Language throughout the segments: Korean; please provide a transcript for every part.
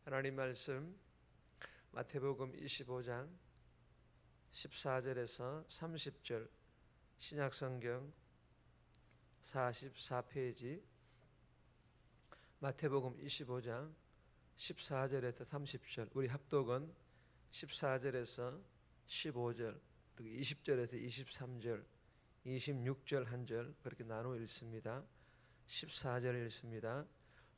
하나님 말씀 마태복음 25장 14절에서 30절 신약성경 44페이지 마태복음 25장 14절에서 30절 우리 합독은 14절에서 15절 그리고 20절에서 23절 26절 한 절 그렇게 나누어 읽습니다. 14절 읽습니다.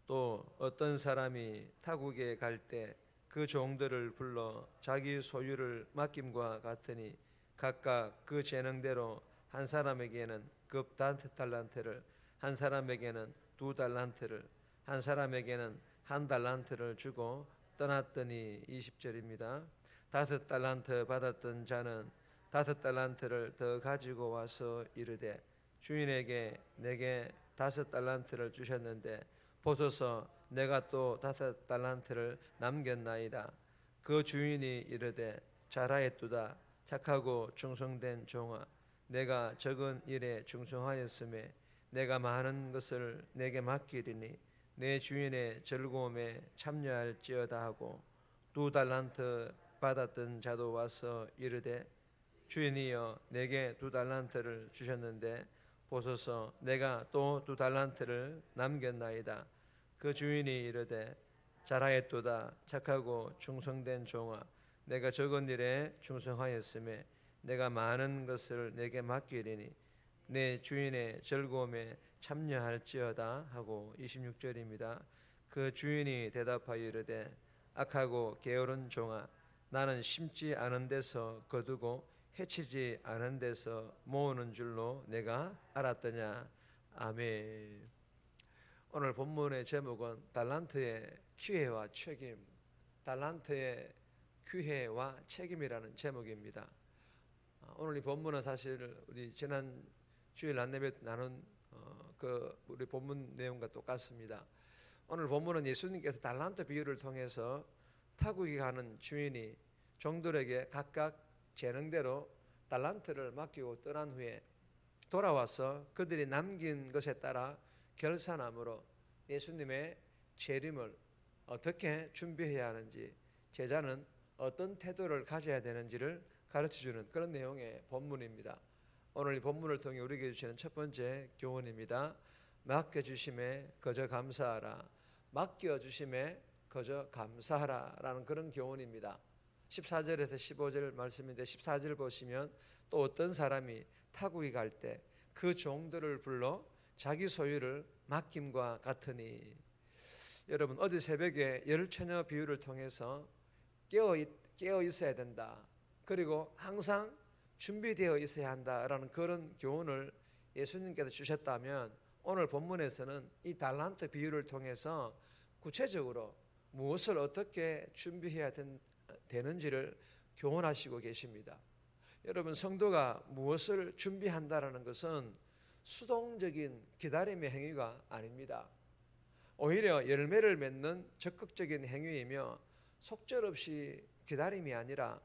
또 어떤 사람이 타국에 갈 때 그 종들을 불러 자기 소유를 맡김과 같으니 각각 그 재능대로 한 사람에게는 급 달란트를, 한 사람에게는 2달란트를, 한 사람에게는 1달란트를 주고 떠났더니 20절입니다. 5달란트 받았던 자는 5달란트를 더 가지고 와서 이르되 주인에게 내게 5달란트를 주셨는데 보소서 내가 또 5달란트를 남겼나이다. 그 주인이 이르되 잘하였도다 착하고 충성된 종아, 내가 적은 일에 충성하였음에 내가 많은 것을 내게 맡기리니 내 주인의 즐거움에 참여할지어다 하고 2달란트 받았던 자도 와서 이르되 주인이여 내게 2달란트를 주셨는데 보소서 내가 또 2달란트를 남겼나이다. 그 주인이 이르되 잘하였도다 착하고 충성된 종아, 내가 적은 일에 충성하였음에 내가 많은 것을 내게 맡기리니 내 주인의 즐거움에 참여할지어다 하고 26절입니다. 그 주인이 대답하여 이르되 악하고 게으른 종아, 나는 심지 않은 데서 거두고 해치지 않은 데서 모으는 줄로 내가 알았더냐. 아멘. 오늘 본문의 제목은 달란트의 기회와 책임, 달란트의 기회와 책임이라는 제목입니다. 오늘 이 본문은 사실 우리 지난 주일 안내배 나눈 우리 본문 내용과 똑같습니다. 오늘 본문은 예수님께서 달란트 비유를 통해서 타국에 가는 주인이 종들에게 각각 재능대로 달란트를 맡기고 떠난 후에 돌아와서 그들이 남긴 것에 따라 결산함으로 예수님의 재림을 어떻게 준비해야 하는지, 제자는 어떤 태도를 가져야 되는지를 가르쳐주는 그런 내용의 본문입니다. 오늘 이 본문을 통해 우리에게 주시는 첫 번째 교훈입니다. 맡겨주심에 거저 감사하라. 맡겨주심에 거저 감사하라 라는 그런 교훈입니다. 14절에서 15절 말씀인데 14절 보시면 또 어떤 사람이 타국에 갈 때 그 종들을 불러 자기 소유를 맡김과 같으니, 여러분 어제 새벽에 열처녀 비유를 통해서 깨어 있어야 된다, 그리고 항상 준비되어 있어야 한다라는 그런 교훈을 예수님께서 주셨다면, 오늘 본문에서는 이 달란트 비유를 통해서 구체적으로 무엇을 어떻게 준비해야 되는지를 교훈하시고 계십니다. 여러분, 성도가 무엇을 준비한다라는 것은 수동적인 기다림의 행위가 아닙니다. 오히려 열매를 맺는 적극적인 행위이며 속절없이 기다림이 아니라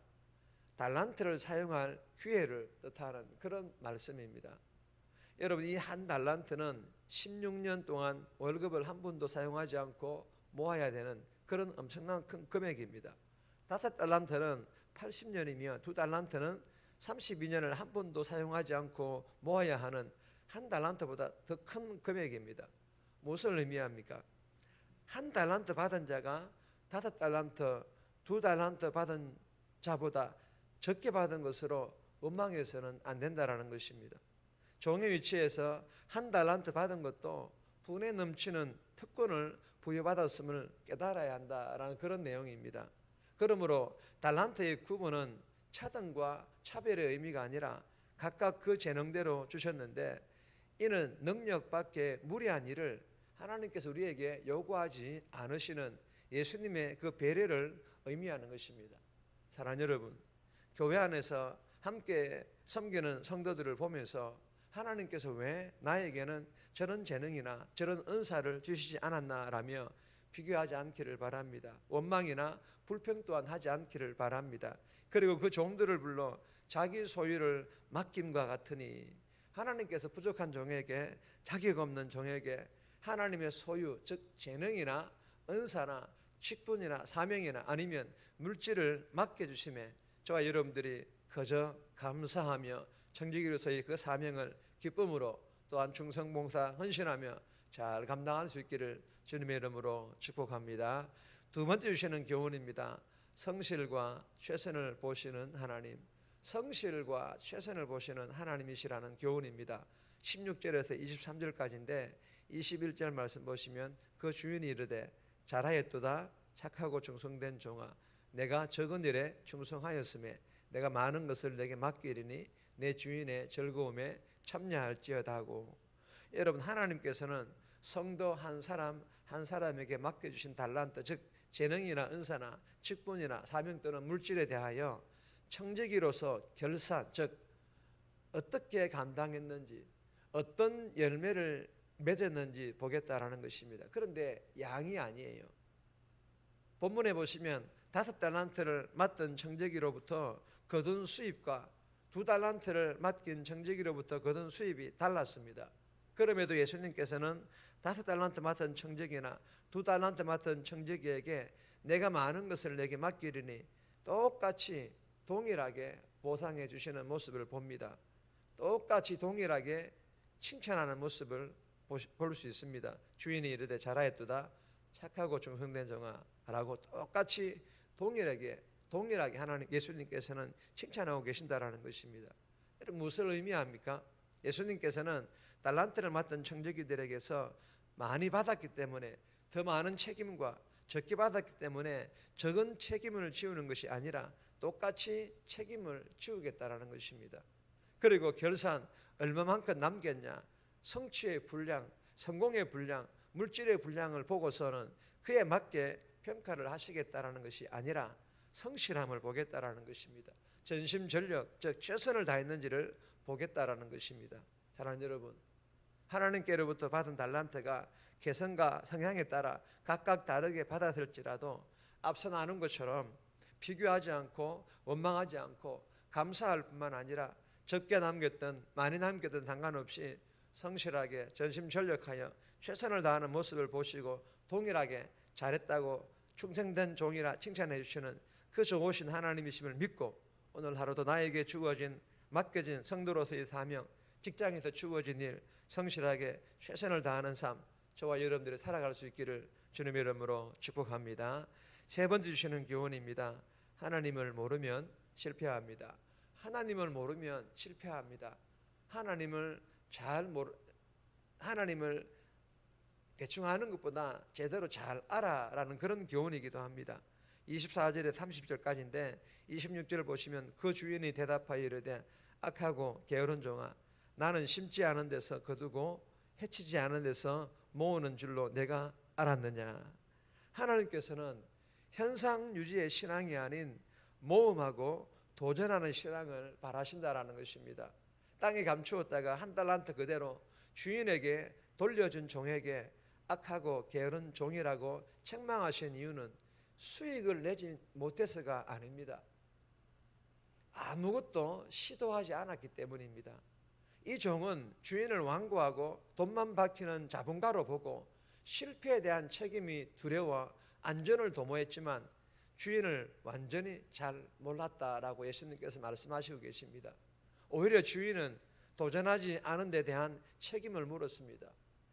달란트를 사용할 기회를 뜻하는 그런 말씀입니다. 여러분, 이 1달란트는 16년 동안 월급을 한 푼도 사용하지 않고 모아야 되는 그런 엄청난 큰 금액입니다. 5달란트는 80년이며 2달란트는 32년을 한 번도 사용하지 않고 모아야 하는 1달란트보다 더 큰 금액입니다. 무엇을 의미합니까? 1달란트 받은 자가 5달란트, 2달란트 받은 자보다 적게 받은 것으로 원망해서는 안 된다라는 것입니다. 종의 위치에서 1달란트 받은 것도 분에 넘치는 특권을 부여받았음을 깨달아야 한다라는 그런 내용입니다. 그러므로 달란트의 구분은 차등과 차별의 의미가 아니라 각각 그 재능대로 주셨는데, 이는 능력밖에 무리한 일을 하나님께서 우리에게 요구하지 않으시는 예수님의 그 배려를 의미하는 것입니다. 사랑하는 여러분, 교회 안에서 함께 섬기는 성도들을 보면서 하나님께서 왜 나에게는 저런 재능이나 저런 은사를 주시지 않았나라며 비교하지 않기를 바랍니다. 원망이나 불평 또한 하지 않기를 바랍니다. 그리고 그 종들을 불러 자기 소유를 맡김과 같으니, 하나님께서 부족한 종에게, 자격 없는 종에게 하나님의 소유, 즉 재능이나 은사나 직분이나 사명이나 아니면 물질을 맡겨주심에 저와 여러분들이 그저 감사하며 청지기로서의 그 사명을 기쁨으로 또한 충성봉사 헌신하며 잘 감당할 수 있기를 주님의 이름으로 축복합니다. 두 번째 주시는 교훈입니다. 성실과 최선을 보시는 하나님. 성실과 최선을 보시는 하나님이시라는 교훈입니다. 16절에서 23절까지인데 21절 말씀 보시면 그 주인이 이르되 잘하였도다 착하고 충성된 종아 내가 적은 일에 충성하였음에 내가 많은 것을 내게 맡기리니 내 주인의 즐거움에 참여할지어다 하고, 여러분 하나님께서는 성도 한 사람 한 사람에게 맡겨주신 달란트, 즉 재능이나 은사나 직분이나 사명 또는 물질에 대하여 청지기로서 결산, 즉 어떻게 감당했는지 어떤 열매를 맺었는지 보겠다라는 것입니다. 그런데 양이 아니에요. 본문에 보시면 5달란트를 맡은 청지기로부터 거둔 수입과 2달란트를 맡긴 청지기로부터 거둔 수입이 달랐습니다. 그럼에도 예수님께서는 5달란트 맡은 청지기나 2달란트 맡은 청지기에게 내가 많은 것을 내게 맡기리니 똑같이 동일하게 보상해 주시는 모습을 봅니다. 똑같이 동일하게 칭찬하는 모습을 볼 수 있습니다. 주인이 이르되 잘하였도다 착하고 충성된 종아 라고 똑같이 동일하게 하나님 예수님께서는 칭찬하고 계신다라는 것입니다. 무엇을 의미합니까? 예수님께서는 달란트를 맡은 청지기들에게서 많이 받았기 때문에 더 많은 책임과 적게 받았기 때문에 적은 책임을 지우는 것이 아니라 똑같이 책임을 지우겠다라는 것입니다. 그리고 결산 얼마만큼 남겼냐, 성취의 분량, 성공의 분량, 물질의 분량을 보고서는 그에 맞게 평가를 하시겠다라는 것이 아니라 성실함을 보겠다라는 것입니다. 전심전력, 즉 최선을 다했는지를 보겠다라는 것입니다. 사랑하는 여러분, 하나님께로부터 받은 달란트가 개성과 성향에 따라 각각 다르게 받았을지라도 앞서 나눈 것처럼 비교하지 않고 원망하지 않고 감사할 뿐만 아니라 적게 남겼든 많이 남겼든 상관없이 성실하게 전심전력하여 최선을 다하는 모습을 보시고 동일하게 잘했다고 충성된 종이라 칭찬해 주시는 그 좋으신 하나님이심을 믿고 오늘 하루도 나에게 주어진 맡겨진 성도로서의 사명, 직장에서 주어진 일 성실하게 최선을 다하는 삶 저와 여러분들이 살아갈 수 있기를 주님의 이름으로 축복합니다. 세 번째 주시는 교훈입니다. 하나님을 모르면 실패합니다. 하나님을 모르면 실패합니다. 하나님을 대충 아는 것보다 제대로 잘 알아라는 그런 교훈이기도 합니다. 24절에 30절까지인데 26절을 보시면 그 주인이 대답하여 이르되 악하고 게으른 종아 나는 심지 않은 데서 거두고 해치지 않은 데서 모으는 줄로 내가 알았느냐. 하나님께서는 현상 유지의 신앙이 아닌 모험하고 도전하는 신앙을 바라신다라는 것입니다. 땅에 감추었다가 한 달란트 그대로 주인에게 돌려준 종에게 악하고 게으른 종이라고 책망하신 이유는 수익을 내지 못해서가 아닙니다. 아무것도 시도하지 않았기 때문입니다. 이 종은 주인을 완고하고 돈만 박히는 자본가로 보고 실패에 대한 책임이 두려워 안전을 도모했지만 주인을 완전히 잘 몰랐다라고 예수님께서 말씀하시고 계십니다. 오히려 주인은 도전하지 않은 데 대한 책임을 물었습니다.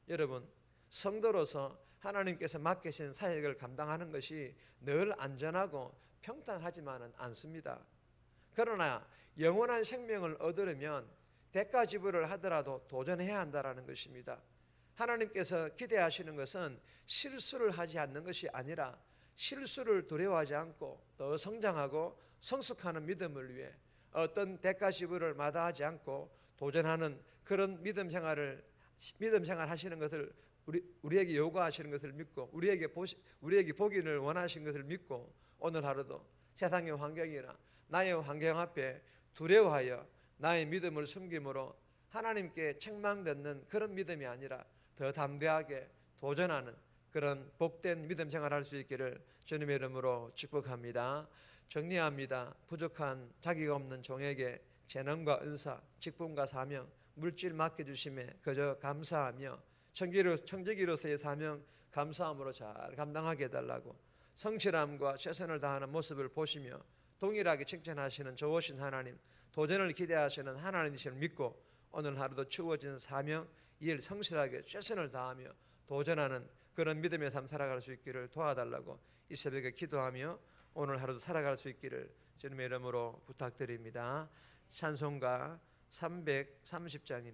여러분, 성도로서 하나님께서 맡기신 사역을 감당하는 것이 늘 안전하고 평탄하지만은 않습니다. 그러나 영원한 생명을 얻으려면 대가 지불을 하더라도 도전해야 한다라는 것입니다. 하나님께서 기대하시는 것은 실수를 하지 않는 것이 아니라 실수를 두려워하지 않고 더 성장하고 성숙하는 믿음을 위해 어떤 대가 지불을 마다하지 않고 도전하는 그런 믿음 생활 하시는 것을 우리에게 요구하시는 것을 믿고 우리에게 보기를 원하시는 것을 믿고 오늘 하루도 세상의 환경이나 나의 환경 앞에 두려워하여 나의 믿음을 숨김으로 하나님께 책망받는 그런 믿음이 아니라 더 담대하게 도전하는 그런 복된 믿음 생활할 수 있기를 주님의 이름으로 축복합니다. 정리합니다. 부족한 자기가 없는 종에게 재능과 은사, 직분과 사명, 물질 맡겨주심에 그저 감사하며 청지기로서의 사명 감사함으로 잘 감당하게 해달라고, 성실함과 최선을 다하는 모습을 보시며 동일하게 칭찬하시는 좋으신 하나님, 도전을 기대하시는 하나님이심을 믿고 오늘 하루도 주어진 사명 이 일 성실하게 최선을 다하며 도전하는 그런 믿음의 삶 살아갈 수 있기를 도와달라고 이 새벽에 기도하며 오늘 하루도 살아갈 수 있기를 주님의 이름으로 부탁드립니다. 찬송가 330장입니다.